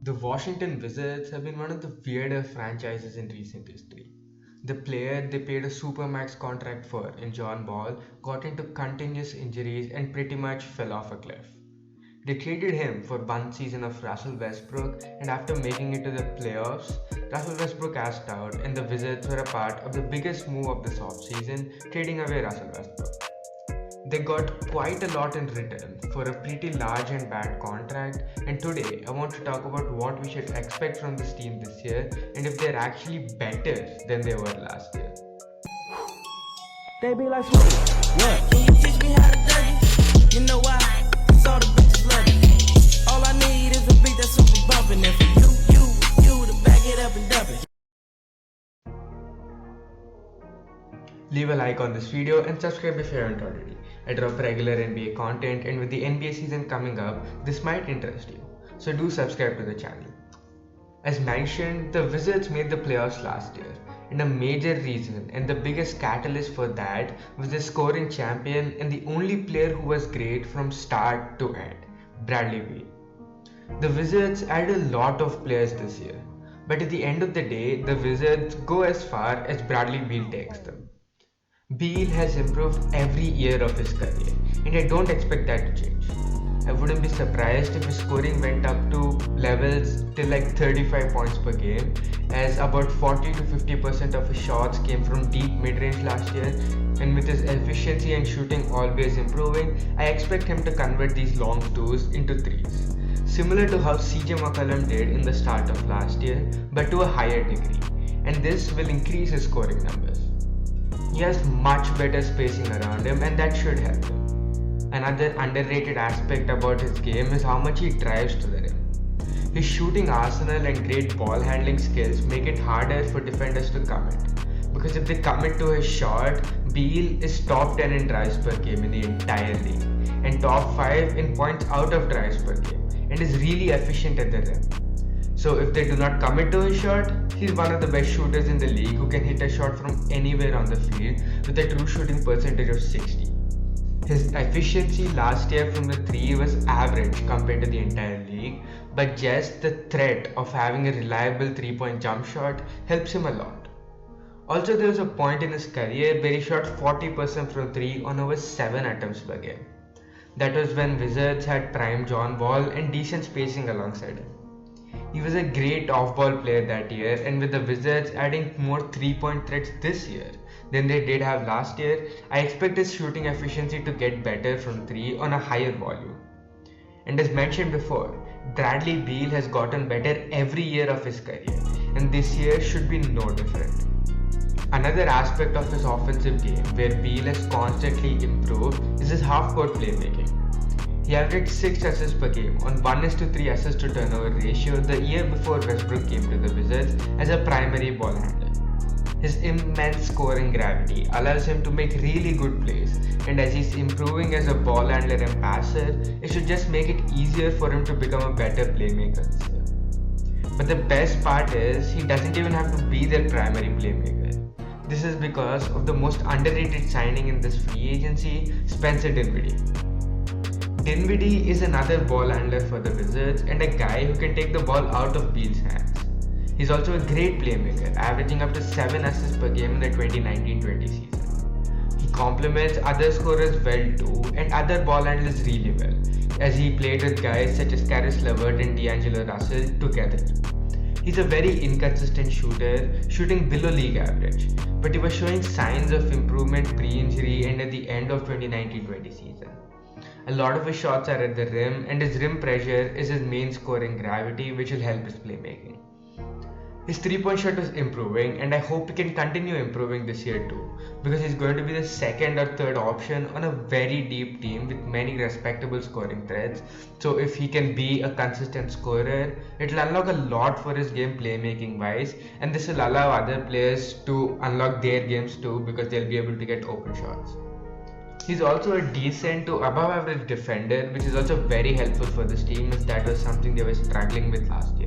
The Washington Wizards have been one of the weirder franchises in recent history. The player they paid a supermax contract for in John Ball got into continuous injuries and pretty much fell off a cliff. They traded him for one season of Russell Westbrook, and after making it to the playoffs, Russell Westbrook asked out, and the Wizards were a part of the biggest move of this offseason, trading away Russell Westbrook. They got quite a lot in return for a pretty large and bad contract, and today I want to talk about what we should expect from this team this year and if they're actually better than they were last year. They be like, yeah. Can you teach me how to dirty? You know why? Cause all the bitches love it. All I need is a beat that's super bumpin'. And for you to back it up and dump it. Leave a like on this video and subscribe if you haven't already. I drop regular NBA content, and with the NBA season coming up, this might interest you. So do subscribe to the channel. As mentioned, the Wizards made the playoffs last year, and a major reason and the biggest catalyst for that was the scoring champion and the only player who was great from start to end, Bradley Beal. The Wizards added a lot of players this year, but at the end of the day, the Wizards go as far as Bradley Beal takes them. Beal has improved every year of his career, and I don't expect that to change. I wouldn't be surprised if his scoring went up to levels till like 35 points per game, as about 40 to 50% of his shots came from deep mid-range last year, and with his efficiency and shooting always improving, I expect him to convert these long twos into threes. Similar to how CJ McCollum did in the start of last year, but to a higher degree, and this will increase his scoring numbers. He has much better spacing around him, and that should help him. Another underrated aspect about his game is how much he drives to the rim. His shooting arsenal and great ball handling skills make it harder for defenders to commit. Because if they commit to his shot, Beal is top 10 in drives per game in the entire league, and top 5 in points out of drives per game, and is really efficient at the rim. So if they do not commit to his shot, he's one of the best shooters in the league who can hit a shot from anywhere on the field with a true shooting percentage of 60. His efficiency last year from the 3 was average compared to the entire league, but just the threat of having a reliable 3-point jump shot helps him a lot. Also, there was a point in his career where he shot 40% from 3 on over 7 attempts per game. That was when Wizards had prime John Wall and decent spacing alongside him. He was a great off-ball player that year, and with the Wizards adding more 3-point threats this year than they did have last year, I expect his shooting efficiency to get better from 3 on a higher volume. And as mentioned before, Bradley Beal has gotten better every year of his career, and this year should be no different. Another aspect of his offensive game where Beal has constantly improved is his half-court playmaking. He averaged 6 assists per game on 1:3 assist to turnover ratio the year before Westbrook came to the Wizards as a primary ball handler. His immense scoring gravity allows him to make really good plays, and as he's improving as a ball handler and passer, it should just make it easier for him to become a better playmaker this year. But the best part is he doesn't even have to be their primary playmaker. This is because of the most underrated signing in this free agency, Spencer Dinwiddie. Dinwiddie is another ball handler for the Wizards and a guy who can take the ball out of Beal's hands. He's also a great playmaker, averaging up to 7 assists per game in the 2019-20 season. He complements other scorers well too, and other ball handlers really well, as he played with guys such as Caris LeVert and D'Angelo Russell together. He's a very inconsistent shooter, shooting below league average, but he was showing signs of improvement pre-injury and at the end of 2019-20 season. A lot of his shots are at the rim, and his rim pressure is his main scoring gravity, which will help his playmaking. His 3-point shot is improving, and I hope he can continue improving this year too, because he's going to be the second or third option on a very deep team with many respectable scoring threats. So if he can be a consistent scorer, it will unlock a lot for his game playmaking wise, and this will allow other players to unlock their games too, because they'll be able to get open shots. He's also a decent to above average defender, which is also very helpful for this team, as that was something they were struggling with last year.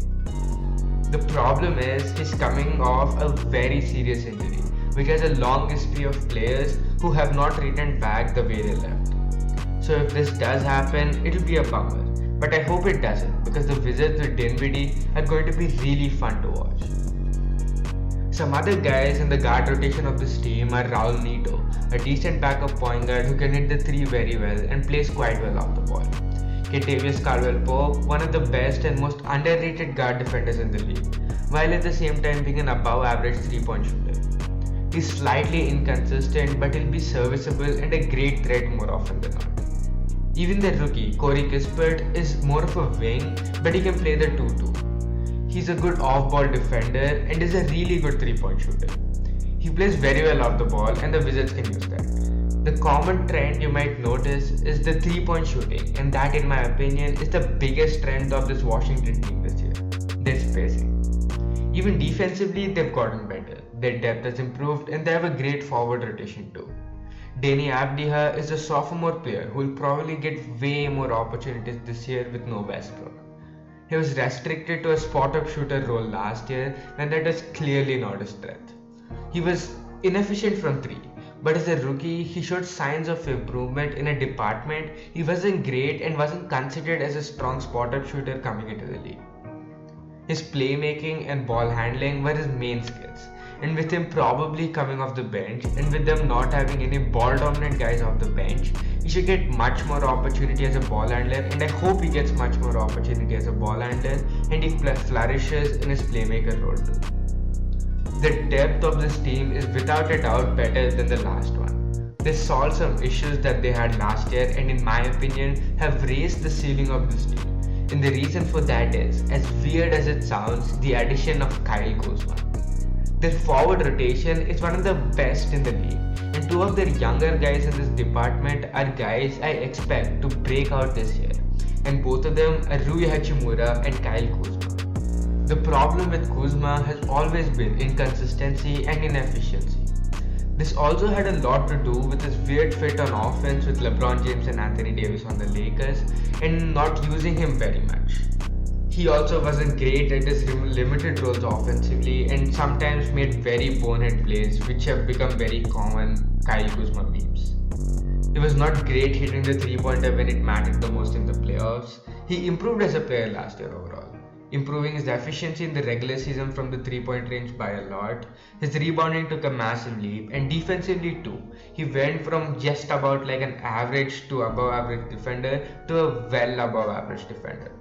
The problem is he's coming off a very serious injury, which has a long history of players who have not returned back the way they left. So if this does happen, it'll be a bummer, but I hope it doesn't because the Wizards with Dinwiddie are going to be really fun to watch. Some other guys in the guard rotation of this team are Raul Neto, a decent backup point guard who can hit the three very well and plays quite well off the ball. Kentavious Caldwell-Pope, one of the best and most underrated guard defenders in the league, while at the same time being an above average 3-point shooter. He's slightly inconsistent, but he'll be serviceable and a great threat more often than not. Even the rookie, Corey Kispert, is more of a wing, but he can play the 2 too. He's a good off-ball defender and is a really good 3-point shooter. He plays very well off the ball and the Wizards can use that. The common trend you might notice is the 3-point shooting, and that in my opinion is the biggest trend of this Washington team this year, their spacing. Even defensively they've gotten better, their depth has improved and they have a great forward rotation too. Deni Avdija is a sophomore player who will probably get way more opportunities this year with no Westbrook. He was restricted to a spot-up shooter role last year when that was clearly not his strength. He was inefficient from 3, but as a rookie he showed signs of improvement in a department he wasn't great and wasn't considered as a strong spot-up shooter coming into the league. His playmaking and ball handling were his main skills, and with him probably coming off the bench and with them not having any ball dominant guys off the bench, he should get much more opportunity as a ball handler, and I hope he gets much more opportunity as a ball handler and he flourishes in his playmaker role too. The depth of this team is without a doubt better than the last one. They solved some issues that they had last year and in my opinion have raised the ceiling of this team. And the reason for that is, as weird as it sounds, the addition of Kyle Kuzma. Their forward rotation is one of the best in the league, and 2 of their younger guys in this department are guys I expect to break out this year, and both of them are Rui Hachimura and Kyle Kuzma. The problem with Kuzma has always been inconsistency and inefficiency. This also had a lot to do with his weird fit on offense with LeBron James and Anthony Davis on the Lakers and not using him very much. He also wasn't great at his limited roles offensively and sometimes made very bonehead plays which have become very common Kyle Kuzma memes. He was not great hitting the 3-pointer when it mattered the most in the playoffs. He improved as a player last year overall, improving his efficiency in the regular season from the 3-point range by a lot. His rebounding took a massive leap, and defensively too. He went from just about like an average to above average defender to a well above average defender.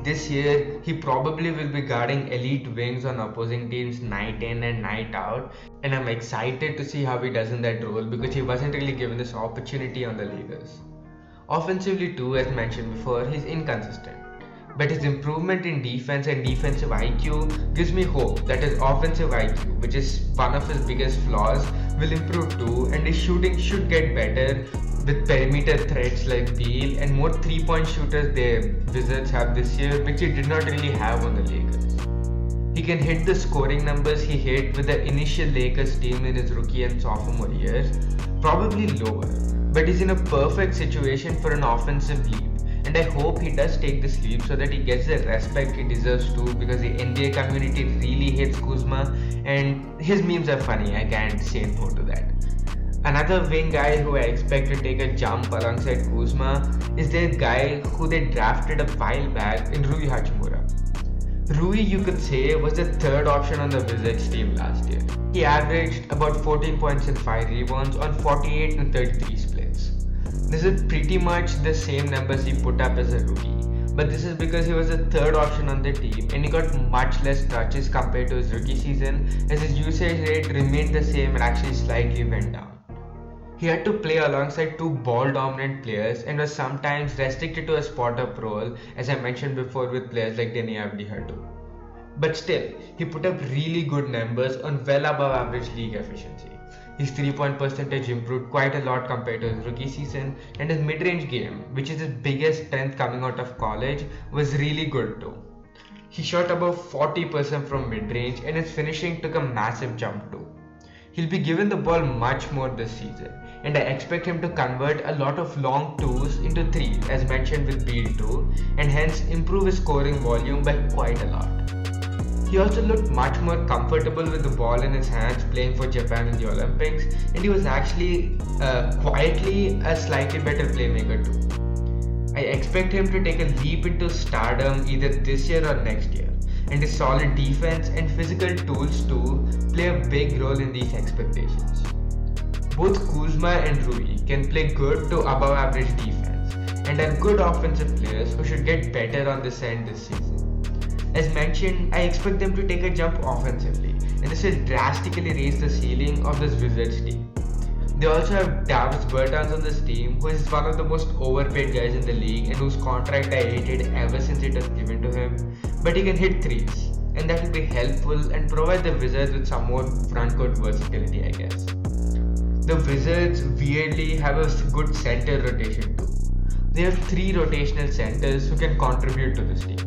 This year, he probably will be guarding elite wings on opposing teams night in and night out, and I'm excited to see how he does in that role because he wasn't really given this opportunity on the Lakers. Offensively too, as mentioned before, he's inconsistent. But his improvement in defense and defensive IQ gives me hope that his offensive IQ, which is one of his biggest flaws, will improve too, and his shooting should get better with perimeter threats like Beal and more 3-point shooters the Wizards have this year, which he did not really have on the Lakers. He can hit the scoring numbers he hit with the initial Lakers team in his rookie and sophomore years, probably lower, but he's in a perfect situation for an offensive leap. And I hope he does take this leap so that he gets the respect he deserves too, because the NBA community really hates Kuzma and his memes are funny, I can't say no to that. Another wing guy who I expect to take a jump alongside Kuzma is their guy who they drafted a while back in Rui Hachimura. Rui, you could say, was the 3rd option on the Wizards team last year. He averaged about 14 points and 5 rebounds on 48 and 33 splits. This is pretty much the same numbers he put up as a rookie, but this is because he was the 3rd option on the team and he got much less touches compared to his rookie season, as his usage rate remained the same and actually slightly went down. He had to play alongside 2 ball dominant players and was sometimes restricted to a spot up role, as I mentioned before with players like Deni Avdija too. But still, he put up really good numbers on well above average league efficiency. His 3-point percentage improved quite a lot compared to his rookie season, and his mid-range game, which is his biggest strength coming out of college, was really good too. He shot above 40% from mid-range and his finishing took a massive jump too. He'll be given the ball much more this season, and I expect him to convert a lot of long 2s into 3s as mentioned with Beal too, and hence improve his scoring volume by quite a lot. He also looked much more comfortable with the ball in his hands playing for Japan in the Olympics, and he was actually quietly a slightly better playmaker too. I expect him to take a leap into stardom either this year or next year, and his solid defense and physical tools too play a big role in these expectations. Both Kuzma and Rui can play good to above average defense and are good offensive players who should get better on this end this season. As mentioned, I expect them to take a jump offensively, and this will drastically raise the ceiling of this Wizards team. They also have Davis Bertans on this team, who is one of the most overpaid guys in the league and whose contract I hated ever since it was given to him, but he can hit threes, and that will be helpful and provide the Wizards with some more frontcourt versatility, I guess. The Wizards weirdly have a good center rotation too. They have 3 rotational centers who can contribute to this team.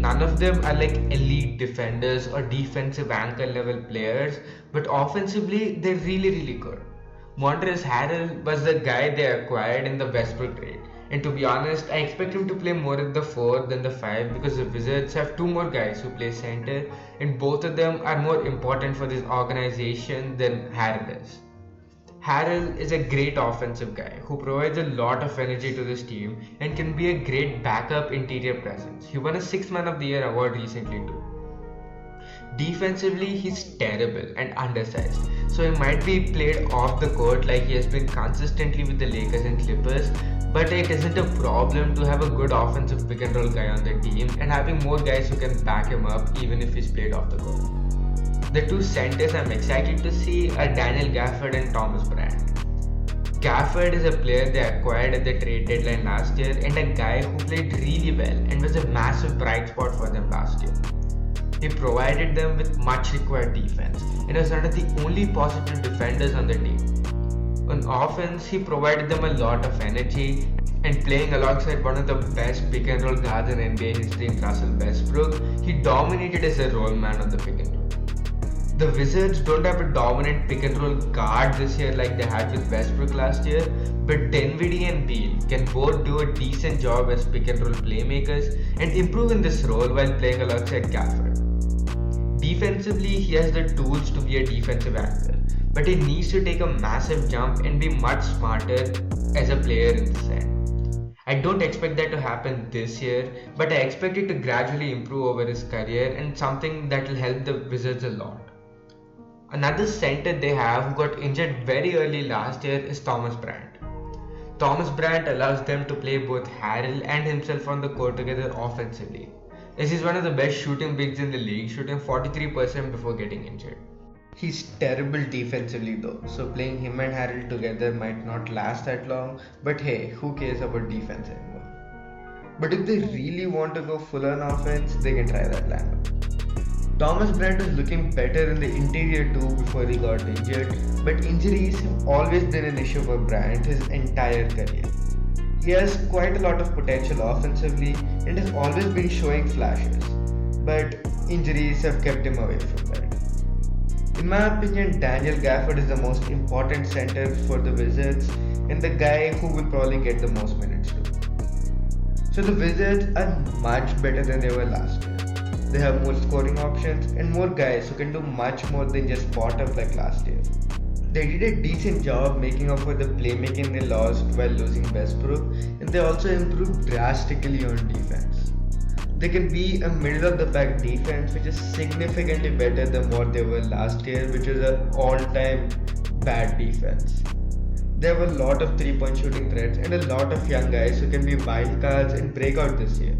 None of them are like elite defenders or defensive anchor level players, but offensively they're really good. Montrezl Harrell was the guy they acquired in the Westbrook trade, and to be honest, I expect him to play more at the 4 than the 5 because the Wizards have 2 more guys who play center, and both of them are more important for this organization than Harrell is. Harrell is a great offensive guy who provides a lot of energy to this team and can be a great backup interior presence. He won a 6th Man of the Year award recently too. Defensively, he's terrible and undersized, so he might be played off the court like he has been consistently with the Lakers and Clippers, but it isn't a problem to have a good offensive pick and roll guy on the team and having more guys who can back him up even if he's played off the court. The 2 centers I'm excited to see are Daniel Gafford and Thomas Bryant. Gafford is a player they acquired at the trade deadline last year and a guy who played really well and was a massive bright spot for them last year. He provided them with much required defense and was one of the only positive defenders on the team. On offense, he provided them a lot of energy, and playing alongside one of the best pick and roll guards in NBA history in Russell Westbrook, he dominated as a role man on the pick and roll. The Wizards don't have a dominant pick and roll guard this year like they had with Westbrook last year, but Dinwiddie and Beal can both do a decent job as pick and roll playmakers and improve in this role while playing alongside Gafford. Defensively, he has the tools to be a defensive anchor, but he needs to take a massive jump and be much smarter as a player in this end. I don't expect that to happen this year, but I expect it to gradually improve over his career and something that will help the Wizards a lot. Another center they have who got injured very early last year is Thomas Bryant. Thomas Bryant allows them to play both Harrell and himself on the court together offensively, as he's one of the best shooting bigs in the league, shooting 43% before getting injured. He's terrible defensively though, so playing him and Harrell together might not last that long, but hey, who cares about defense anymore? But if they really want to go full on offense, they can try that lineup. Thomas Bryant was looking better in the interior too before he got injured, but injuries have always been an issue for Bryant his entire career. He has quite a lot of potential offensively and has always been showing flashes, but injuries have kept him away from that. In my opinion, Daniel Gafford is the most important center for the Wizards and the guy who will probably get the most minutes too. So the Wizards are much better than they were last year. They have more scoring options and more guys who can do much more than just spot up like last year. They did a decent job making up for the playmaking they lost while losing Westbrook, and they also improved drastically on defense. They can be a middle of the pack defense which is significantly better than what they were last year, which was an all-time bad defense. They have a lot of 3-point shooting threats and a lot of young guys who can be wild cards and break out this year.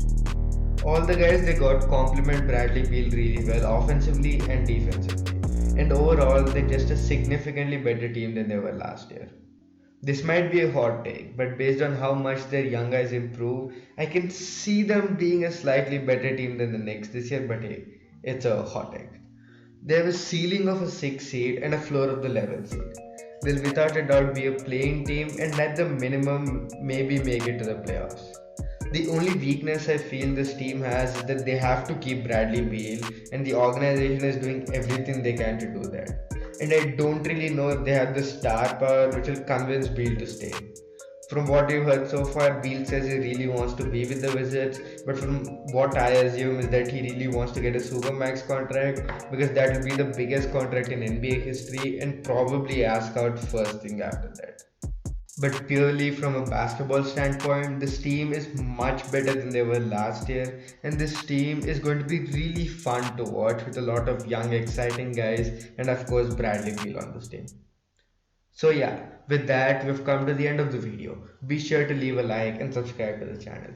All the guys they got complement Bradley Beal really well offensively and defensively, and overall they're just a significantly better team than they were last year. This might be a hot take, but based on how much their young guys improve, I can see them being a slightly better team than the Knicks this year, but hey, it's a hot take. They have a ceiling of a 6 seed and a floor of the 11 seed. They'll without a doubt be a playing team and at the minimum maybe make it to the playoffs. The only weakness I feel this team has is that they have to keep Bradley Beal, and the organization is doing everything they can to do that. And I don't really know if they have the star power which will convince Beal to stay. From what you've heard so far, Beal says he really wants to be with the Wizards, but from what I assume is that he really wants to get a Supermax contract because that will be the biggest contract in NBA history and probably ask out first thing after that. But purely from a basketball standpoint, this team is much better than they were last year, and this team is going to be really fun to watch with a lot of young, exciting guys, and of course, Bradley Beal on this team. So, yeah, with that, we've come to the end of the video. Be sure to leave a like and subscribe to the channel.